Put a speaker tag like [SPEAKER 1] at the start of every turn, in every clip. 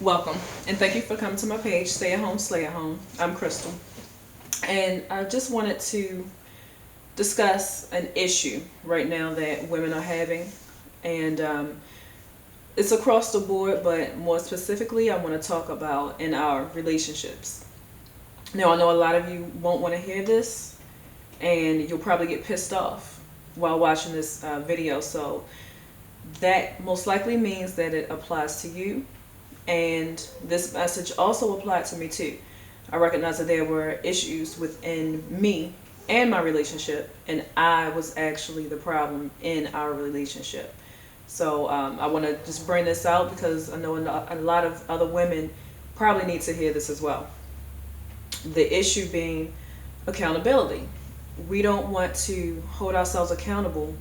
[SPEAKER 1] Welcome, and thank you for coming to my page, Stay at Home, Slay at Home. I'm Crystal, and I just wanted to discuss an issue right now that women are having, and it's across the board, but more specifically, I want to talk about in our relationships. Now, I know a lot of you won't want to hear this, and you'll probably get pissed off while watching this video, so that most likely means that it applies to you. And this message also applied to me too. I recognized that there were issues within me and my relationship, and I was actually the problem in our relationship. So I want to just bring this out because I know a lot of other women probably need to hear this as well. The issue being accountability. We don't want to hold ourselves accountable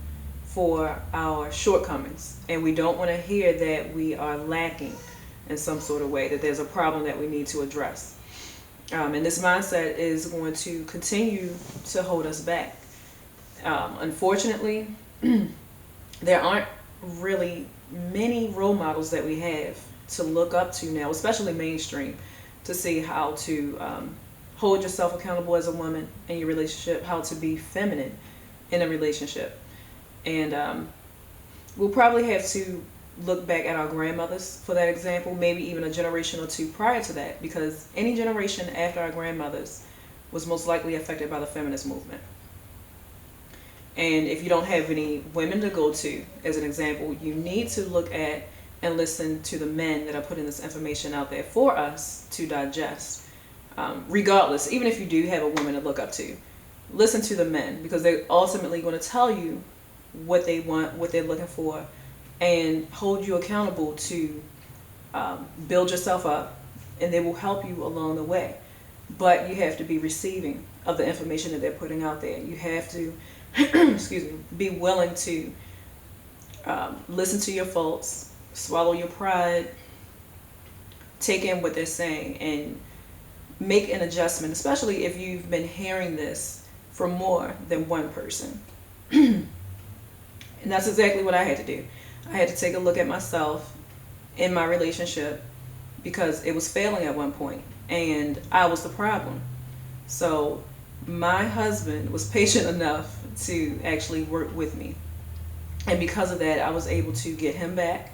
[SPEAKER 1] for our shortcomings, and we don't want to hear that we are lacking in some sort of way, that there's a problem that we need to address. And this mindset is going to continue to hold us back. Unfortunately, there aren't really many role models that we have to look up to now, especially mainstream, to see how to hold yourself accountable as a woman in your relationship, how to be feminine in a relationship. And we'll probably have to look back at our grandmothers for that example, maybe even a generation or two prior to that, because any generation after our grandmothers was most likely affected by the feminist movement. And if you don't have any women to go to as an example, you need to look at and listen to the men that are putting this information out there for us to digest. Regardless, even if you do have a woman to look up to, listen to the men, because they're ultimately going to tell you what they want, what they're looking for, and hold you accountable to build yourself up, and they will help you along the way. But you have to be receiving of the information that they're putting out there. You have to excuse me, be willing to listen to your faults, swallow your pride, take in what they're saying, and make an adjustment, especially if you've been hearing this from more than one person. And that's exactly what I had to do. I had to take a look at myself in my relationship because it was failing at one point and I was the problem. So my husband was patient enough to actually work with me. And because of that, I was able to get him back,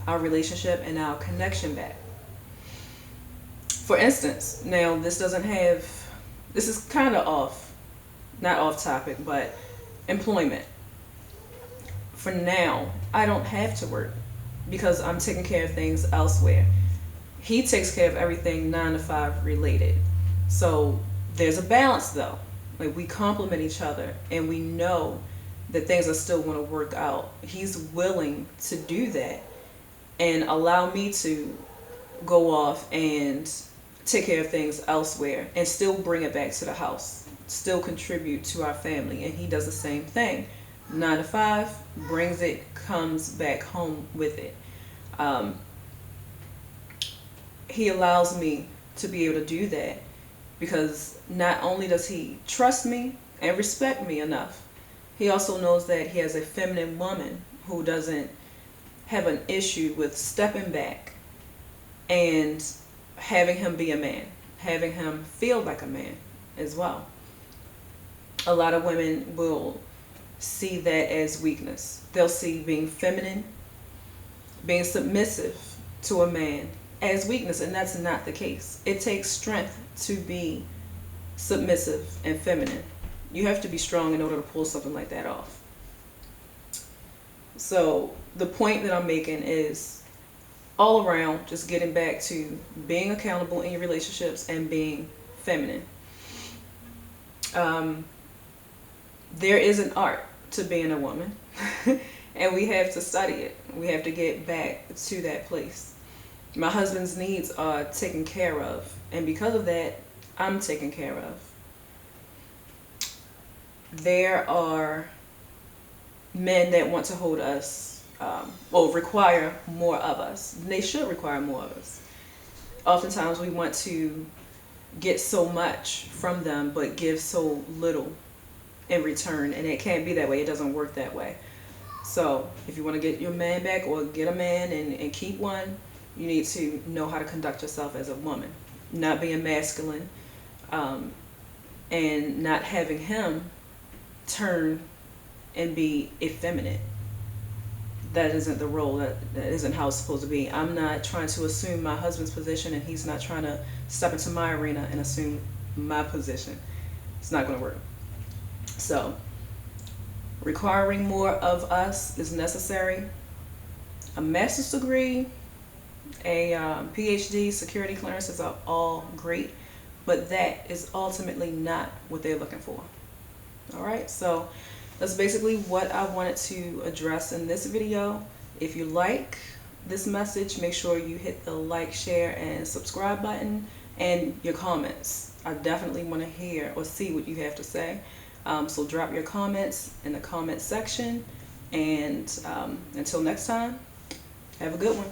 [SPEAKER 1] our relationship, and our connection back. For instance, now this is kind of not off topic, but employment. For now, I don't have to work because I'm taking care of things elsewhere. He takes care of everything 9 to 5 related. So there's a balance though. Like, we complement each other and we know that things are still going to work out. He's willing to do that and allow me to go off and take care of things elsewhere and still bring it back to the house, still contribute to our family. And he does the same thing. 9 to 5, brings it, comes back home with it. He allows me to be able to do that because not only does he trust me and respect me enough, he also knows that he has a feminine woman who doesn't have an issue with stepping back and having him be a man, having him feel like a man as well. A lot of women will see that as weakness. They'll see being feminine, being submissive to a man as weakness, and that's not the case. It takes strength to be submissive and feminine. You have to be strong in order to pull something like that off. So the point that I'm making is all around just getting back to being accountable in your relationships and being feminine. There is an art to being a woman and we have to study it. We have to get back to that place. My husband's needs are taken care of, and because of that, I'm taken care of. There are men that want to hold us or require more of us. They should require more of us. Oftentimes we want to get so much from them but give so little in return, and it can't be that way. It doesn't work that way. So if you want to get your man back or get a man and keep one, You need to know how to conduct yourself as a woman, not being masculine, and not having him turn and be effeminate. That isn't the role. That isn't how it's supposed to be. I'm not trying to assume my husband's position, and he's not trying to step into my arena and assume my position. It's not going to work. So, requiring more of us is necessary. A master's degree, a PhD, security clearances are all great, but that is ultimately not what they're looking for. All right, so that's basically what I wanted to address in this video. If you like this message, make sure you hit the like, share, and subscribe button, and your comments. I definitely want to hear or see what you have to say. So drop your comments in the comment section, and until next time, have a good one.